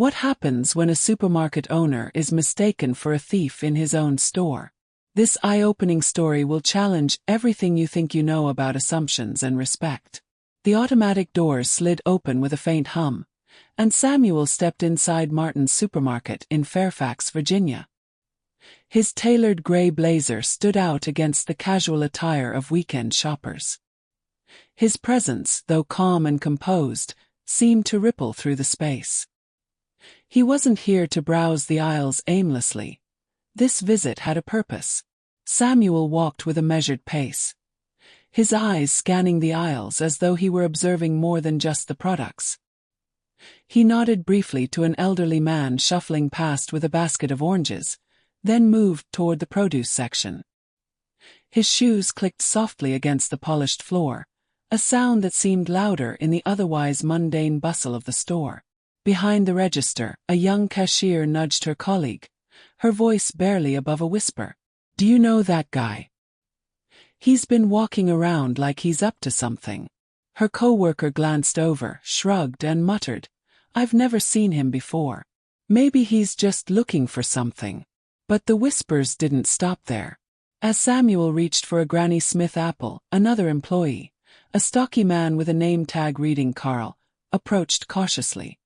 What happens when a supermarket owner is mistaken for a thief in his own store? This eye-opening story will challenge everything you think you know about assumptions and respect. The automatic doors slid open with a faint hum, and Samuel stepped inside Martin's supermarket in Fairfax, Virginia. His tailored gray blazer stood out against the casual attire of weekend shoppers. His presence, though calm and composed, seemed to ripple through the space. He wasn't here to browse the aisles aimlessly. This visit had a purpose. Samuel walked with a measured pace, his eyes scanning the aisles as though he were observing more than just the products. He nodded briefly to an elderly man shuffling past with a basket of oranges, then moved toward the produce section. His shoes clicked softly against the polished floor, a sound that seemed louder in the otherwise mundane bustle of the store. Behind the register, a young cashier nudged her colleague, her voice barely above a whisper. "Do you know that guy? He's been walking around like he's up to something." Her coworker glanced over, shrugged, and muttered, "I've never seen him before. Maybe he's just looking for something." But the whispers didn't stop there. As Samuel reached for a Granny Smith apple, another employee, a stocky man with a name tag reading Carl, approached cautiously.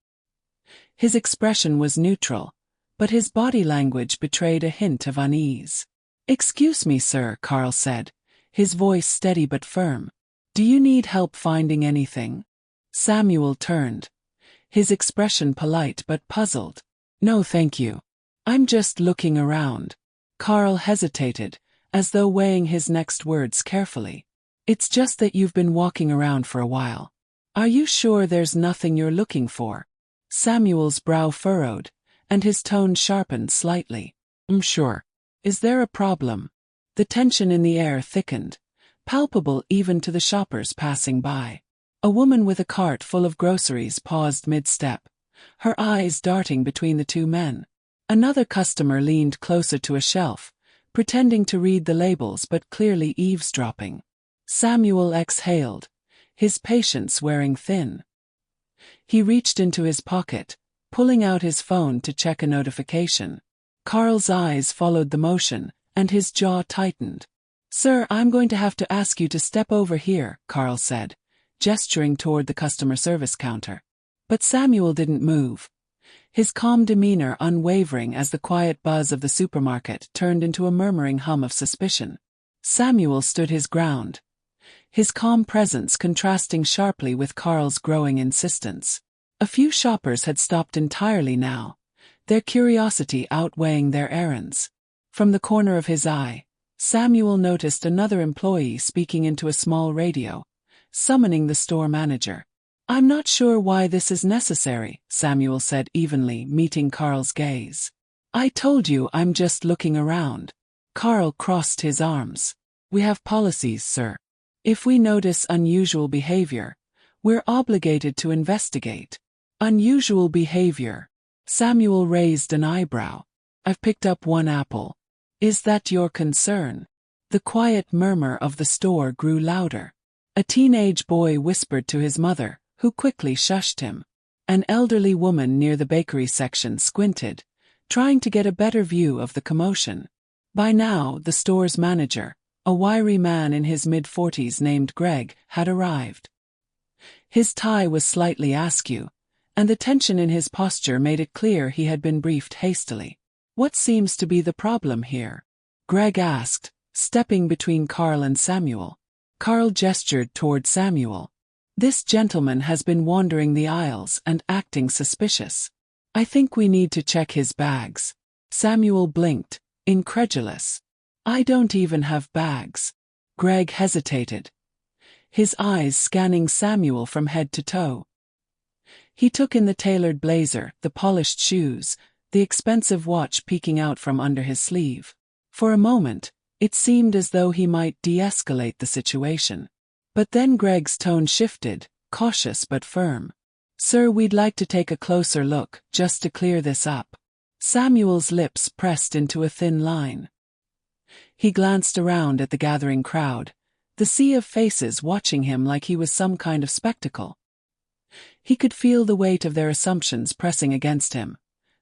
His expression was neutral, but his body language betrayed a hint of unease. "Excuse me, sir," Carl said, his voice steady but firm. "Do you need help finding anything?" Samuel turned, his expression polite but puzzled. "No, thank you. I'm just looking around." Carl hesitated, as though weighing his next words carefully. "It's just that you've been walking around for a while. Are you sure there's nothing you're looking for?" Samuel's brow furrowed, and his tone sharpened slightly. "I'm sure. Is there a problem?" The tension in the air thickened, palpable even to the shoppers passing by. A woman with a cart full of groceries paused mid-step, her eyes darting between the two men. Another customer leaned closer to a shelf, pretending to read the labels but clearly eavesdropping. Samuel exhaled, his patience wearing thin. He reached into his pocket, pulling out his phone to check a notification. Carl's eyes followed the motion, and his jaw tightened. "Sir, I'm going to have to ask you to step over here," Carl said, gesturing toward the customer service counter. But Samuel didn't move, his calm demeanor unwavering as the quiet buzz of the supermarket turned into a murmuring hum of suspicion. Samuel stood his ground, his calm presence contrasting sharply with Carl's growing insistence. A few shoppers had stopped entirely now, their curiosity outweighing their errands. From the corner of his eye, Samuel noticed another employee speaking into a small radio, summoning the store manager. "I'm not sure why this is necessary," Samuel said evenly, meeting Carl's gaze. "I told you I'm just looking around." Carl crossed his arms. "We have policies, sir. If we notice unusual behavior, we're obligated to investigate." "Unusual behavior?" Samuel raised an eyebrow. "I've picked up one apple. Is that your concern?" The quiet murmur of the store grew louder. A teenage boy whispered to his mother, who quickly shushed him. An elderly woman near the bakery section squinted, trying to get a better view of the commotion. By now, the store's manager, a wiry man in his mid-40s named Greg, had arrived. His tie was slightly askew, and the tension in his posture made it clear he had been briefed hastily. "What seems to be the problem here?" Greg asked, stepping between Carl and Samuel. Carl gestured toward Samuel. "This gentleman has been wandering the aisles and acting suspicious. I think we need to check his bags." Samuel blinked, incredulous. "I don't even have bags." Greg hesitated, his eyes scanning Samuel from head to toe. He took in the tailored blazer, the polished shoes, the expensive watch peeking out from under his sleeve. For a moment, it seemed as though he might de-escalate the situation. But then Greg's tone shifted, cautious but firm. "Sir, we'd like to take a closer look, just to clear this up." Samuel's lips pressed into a thin line. He glanced around at the gathering crowd, the sea of faces watching him like he was some kind of spectacle. He could feel the weight of their assumptions pressing against him,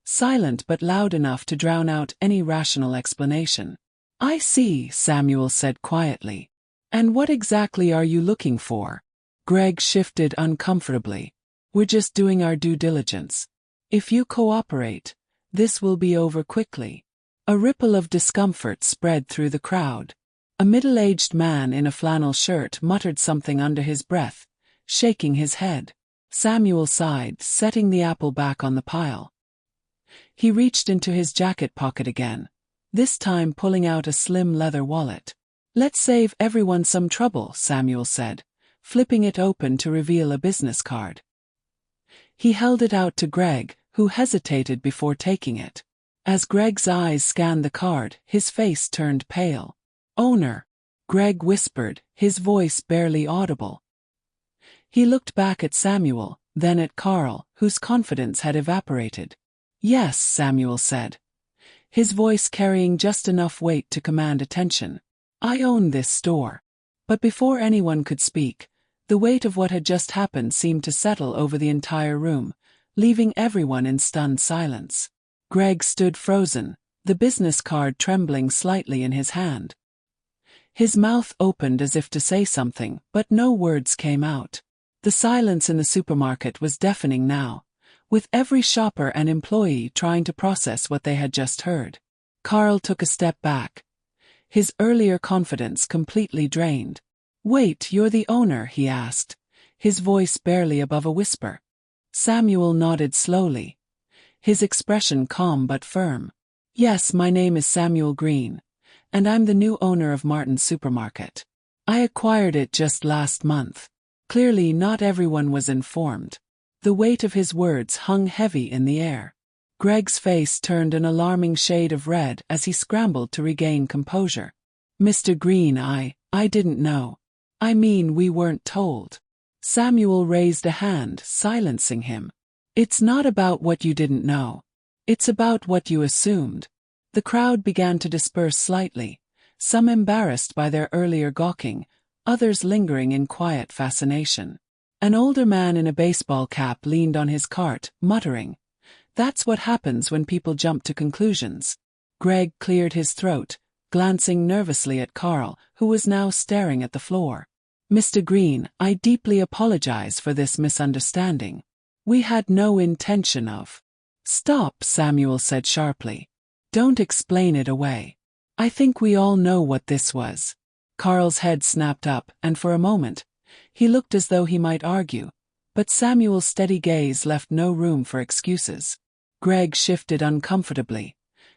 silent but loud enough to drown out any rational explanation. "I see," Samuel said quietly. "And what exactly are you looking for?" Greg shifted uncomfortably. "We're just doing our due diligence. If you cooperate, this will be over quickly." A ripple of discomfort spread through the crowd. A middle-aged man in a flannel shirt muttered something under his breath, shaking his head. Samuel sighed, setting the apple back on the pile. He reached into his jacket pocket again, this time pulling out a slim leather wallet. "Let's save everyone some trouble," Samuel said, flipping it open to reveal a business card. He held it out to Greg, who hesitated before taking it. As Greg's eyes scanned the card, his face turned pale. "Owner," Greg whispered, his voice barely audible. He looked back at Samuel, then at Carl, whose confidence had evaporated. "Yes," Samuel said, his voice carrying just enough weight to command attention. "I own this store." But before anyone could speak, the weight of what had just happened seemed to settle over the entire room, leaving everyone in stunned silence. Greg stood frozen, the business card trembling slightly in his hand. His mouth opened as if to say something, but no words came out. The silence in the supermarket was deafening now, with every shopper and employee trying to process what they had just heard. Carl took a step back, his earlier confidence completely drained. "Wait, you're the owner?" he asked, his voice barely above a whisper. Samuel nodded slowly, his expression calm but firm. "Yes, my name is Samuel Green, and I'm the new owner of Martin's Supermarket. I acquired it just last month." Clearly not everyone was informed. The weight of his words hung heavy in the air. Greg's face turned an alarming shade of red as he scrambled to regain composure. "Mr. Green, I didn't know. I mean, we weren't told." Samuel raised a hand, silencing him. "It's not about what you didn't know. It's about what you assumed." The crowd began to disperse slightly, some embarrassed by their earlier gawking, others lingering in quiet fascination. An older man in a baseball cap leaned on his cart, muttering, "That's what happens when people jump to conclusions." Greg cleared his throat, glancing nervously at Carl, who was now staring at the floor. "Mr. Green, I deeply apologize for this misunderstanding. We had no intention of—" "Stop," Samuel said sharply. "Don't explain it away. I think we all know what this was." Carl's head snapped up, and for a moment, he looked as though he might argue, but Samuel's steady gaze left no room for excuses. Greg shifted uncomfortably,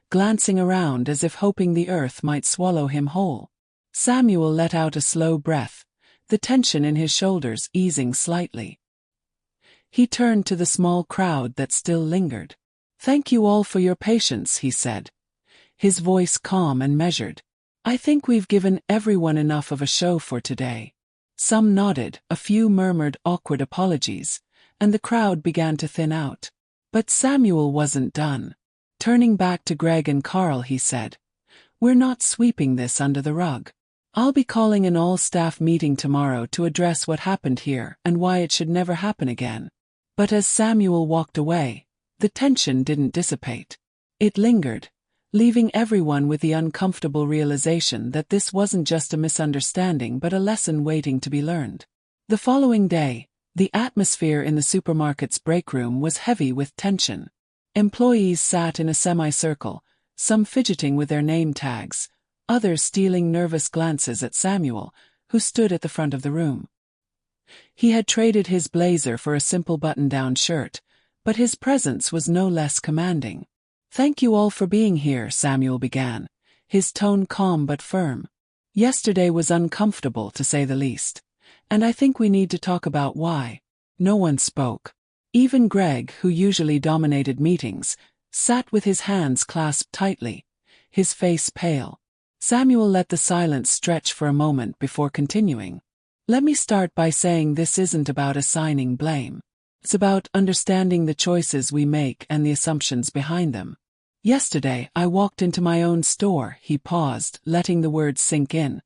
glancing around as if hoping the earth might swallow him whole. Samuel let out a slow breath, the tension in his shoulders easing slightly. He turned to the small crowd that still lingered. "Thank you all for your patience," he said, his voice calm and measured. "I think we've given everyone enough of a show for today." Some nodded, a few murmured awkward apologies, and the crowd began to thin out. But Samuel wasn't done. Turning back to Greg and Carl, he said, "We're not sweeping this under the rug. I'll be calling an all-staff meeting tomorrow to address what happened here and why it should never happen again." But as Samuel walked away, the tension didn't dissipate. It lingered, leaving everyone with the uncomfortable realization that this wasn't just a misunderstanding but a lesson waiting to be learned. The following day, the atmosphere in the supermarket's break room was heavy with tension. Employees sat in a semicircle, some fidgeting with their name tags, others stealing nervous glances at Samuel, who stood at the front of the room. He had traded his blazer for a simple button-down shirt, but his presence was no less commanding. "Thank you all for being here," Samuel began, his tone calm but firm. "Yesterday was uncomfortable, to say the least, and I think we need to talk about why." No one spoke. Even Greg, who usually dominated meetings, sat with his hands clasped tightly, his face pale. Samuel let the silence stretch for a moment before continuing. "Let me start by saying this isn't about assigning blame. It's about understanding the choices we make and the assumptions behind them. Yesterday, I walked into my own store," he paused, letting the words sink in,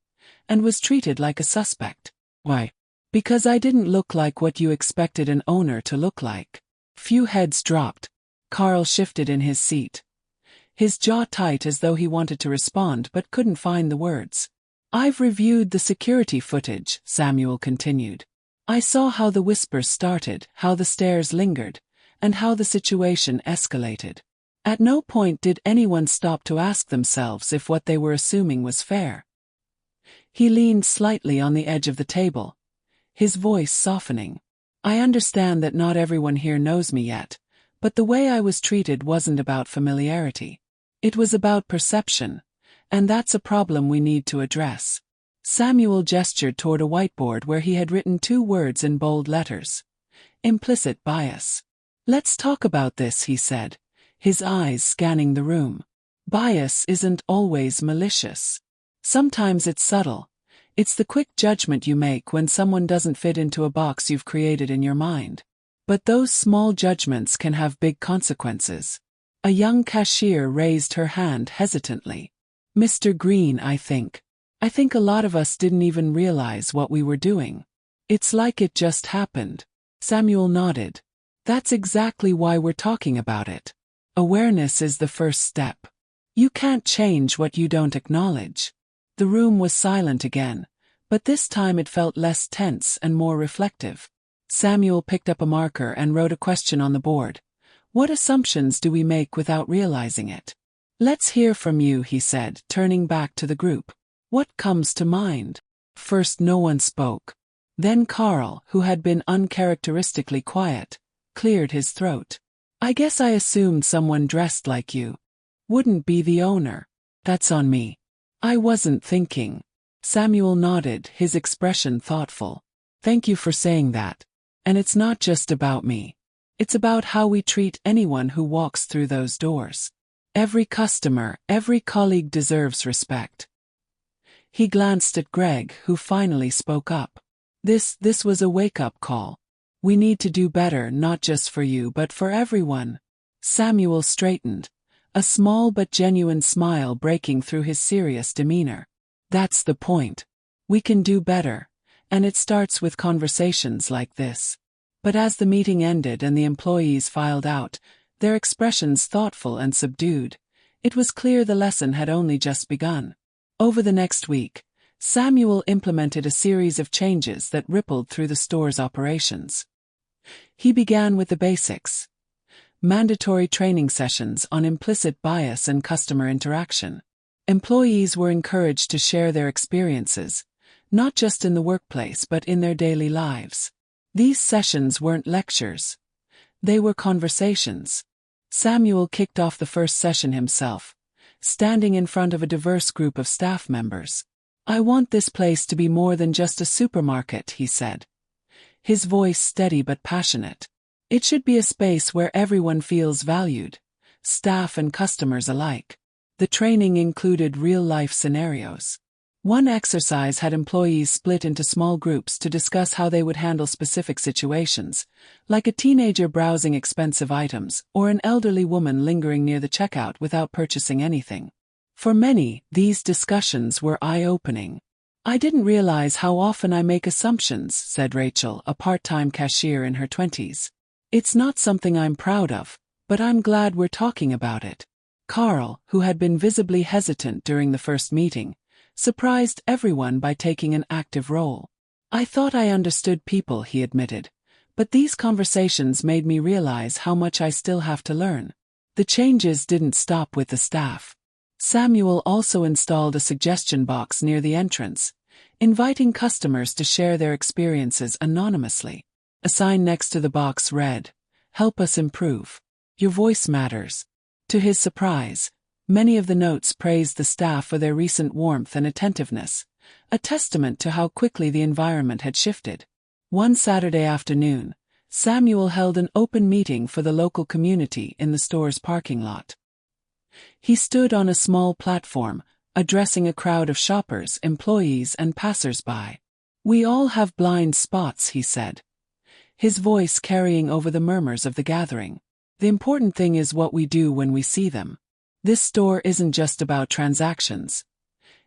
"and was treated like a suspect." "Why?" Because I didn't look like what you expected an owner to look like. Few heads dropped. Carl shifted in his seat, his jaw tight as though he wanted to respond but couldn't find the words. I've reviewed the security footage, Samuel continued. I saw how the whispers started, how the stares lingered, and how the situation escalated. At no point did anyone stop to ask themselves if what they were assuming was fair. He leaned slightly on the edge of the table, his voice softening. I understand that not everyone here knows me yet, but the way I was treated wasn't about familiarity. It was about perception, and that's a problem we need to address. Samuel gestured toward a whiteboard where he had written 2 words in bold letters. Implicit bias. Let's talk about this, he said, his eyes scanning the room. Bias isn't always malicious. Sometimes it's subtle. It's the quick judgment you make when someone doesn't fit into a box you've created in your mind. But those small judgments can have big consequences. A young cashier raised her hand hesitantly. Mr. Green, I think a lot of us didn't even realize what we were doing. It's like it just happened. Samuel nodded. That's exactly why we're talking about it. Awareness is the first step. You can't change what you don't acknowledge. The room was silent again, but this time it felt less tense and more reflective. Samuel picked up a marker and wrote a question on the board. What assumptions do we make without realizing it? Let's hear from you, he said, turning back to the group. What comes to mind? First no one spoke. Then Carl, who had been uncharacteristically quiet, cleared his throat. I guess I assumed someone dressed like you wouldn't be the owner. That's on me. I wasn't thinking. Samuel nodded, his expression thoughtful. Thank you for saying that. And it's not just about me. It's about how we treat anyone who walks through those doors. Every customer, every colleague deserves respect. He glanced at Greg, who finally spoke up. This was a wake-up call. We need to do better, not just for you but for everyone. Samuel straightened, a small but genuine smile breaking through his serious demeanor. That's the point. We can do better, and it starts with conversations like this. But as the meeting ended and the employees filed out, their expressions thoughtful and subdued, it was clear the lesson had only just begun. Over the next week, Samuel implemented a series of changes that rippled through the store's operations. He began with the basics. Mandatory training sessions on implicit bias and customer interaction. Employees were encouraged to share their experiences, not just in the workplace but in their daily lives. These sessions weren't lectures. They were conversations. Samuel kicked off the first session himself, standing in front of a diverse group of staff members. I want this place to be more than just a supermarket, he said, his voice steady but passionate. It should be a space where everyone feels valued, staff and customers alike. The training included real-life scenarios. One exercise had employees split into small groups to discuss how they would handle specific situations, like a teenager browsing expensive items or an elderly woman lingering near the checkout without purchasing anything. For many, these discussions were eye-opening. I didn't realize how often I make assumptions, said Rachel, a part-time cashier in her 20s. It's not something I'm proud of, but I'm glad we're talking about it. Carl, who had been visibly hesitant during the first meeting, surprised everyone by taking an active role. I thought I understood people, he admitted, but these conversations made me realize how much I still have to learn. The changes didn't stop with the staff. Samuel also installed a suggestion box near the entrance, inviting customers to share their experiences anonymously. A sign next to the box read, "Help us improve. Your voice matters." To his surprise, many of the notes praised the staff for their recent warmth and attentiveness, a testament to how quickly the environment had shifted. One Saturday afternoon, Samuel held an open meeting for the local community in the store's parking lot. He stood on a small platform, addressing a crowd of shoppers, employees, and passers-by. We all have blind spots, he said, his voice carrying over the murmurs of the gathering. The important thing is what we do when we see them. This store isn't just about transactions.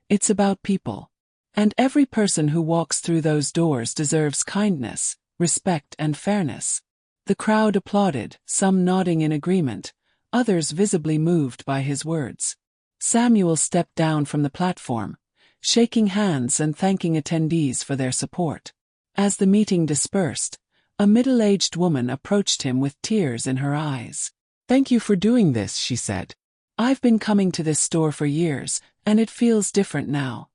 It's about people. And every person who walks through those doors deserves kindness, respect, and fairness. The crowd applauded, some nodding in agreement, others visibly moved by his words. Samuel stepped down from the platform, shaking hands and thanking attendees for their support. As the meeting dispersed, a middle-aged woman approached him with tears in her eyes. "Thank you for doing this," she said. "I've been coming to this store for years, and it feels different now.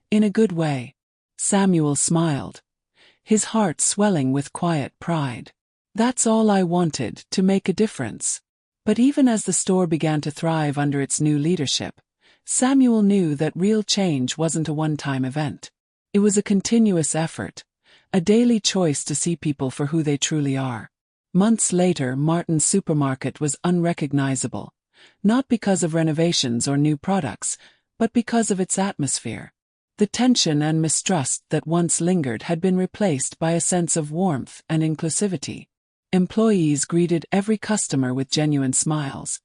In a good way." Samuel smiled, his heart swelling with quiet pride. "That's all I wanted, to make a difference." But even as the store began to thrive under its new leadership, Samuel knew that real change wasn't a one-time event. It was a continuous effort, a daily choice to see people for who they truly are. Months later, Martin's supermarket was unrecognizable, not because of renovations or new products, but because of its atmosphere. The tension and mistrust that once lingered had been replaced by a sense of warmth and inclusivity. Employees greeted every customer with genuine smiles,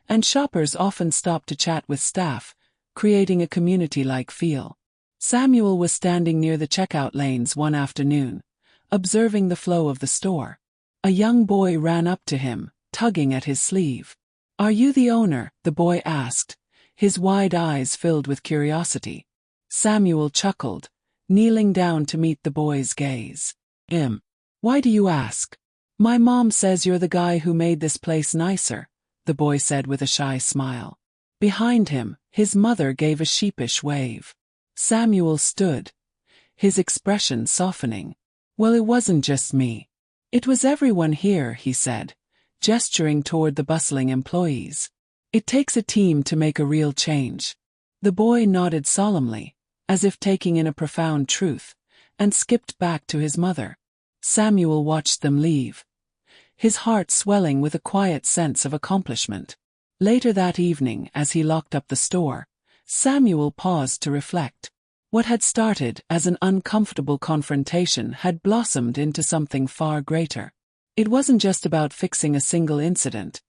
and shoppers often stopped to chat with staff, creating a community-like feel. Samuel was standing near the checkout lanes one afternoon, observing the flow of the store. A young boy ran up to him, tugging at his sleeve. "Are you the owner?" the boy asked, his wide eyes filled with curiosity. Samuel chuckled, kneeling down to meet the boy's gaze. "Why do you ask?" "My mom says you're the guy who made this place nicer," the boy said with a shy smile. Behind him, his mother gave a sheepish wave. Samuel stood, his expression softening. "Well, it wasn't just me. It was everyone here," he said, gesturing toward the bustling employees. "It takes a team to make a real change." The boy nodded solemnly, as if taking in a profound truth, and skipped back to his mother. Samuel watched them leave, his heart swelling with a quiet sense of accomplishment. Later that evening, as he locked up the store, Samuel paused to reflect. What had started as an uncomfortable confrontation had blossomed into something far greater. It wasn't just about fixing a single incident.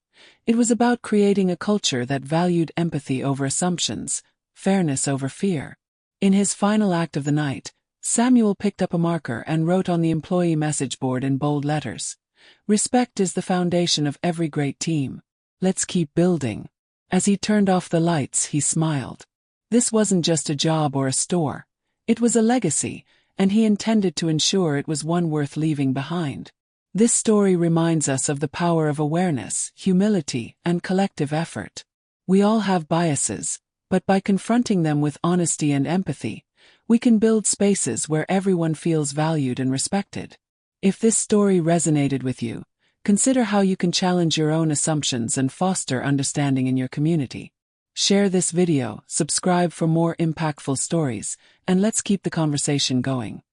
It was about creating a culture that valued empathy over assumptions, fairness over fear. In his final act of the night, Samuel picked up a marker and wrote on the employee message board in bold letters, "Respect is the foundation of every great team. Let's keep building." As he turned off the lights, he smiled. This wasn't just a job or a store. It was a legacy, and he intended to ensure it was one worth leaving behind. This story reminds us of the power of awareness, humility, and collective effort. We all have biases, but by confronting them with honesty and empathy, we can build spaces where everyone feels valued and respected. If this story resonated with you, consider how you can challenge your own assumptions and foster understanding in your community. Share this video, subscribe for more impactful stories, and let's keep the conversation going.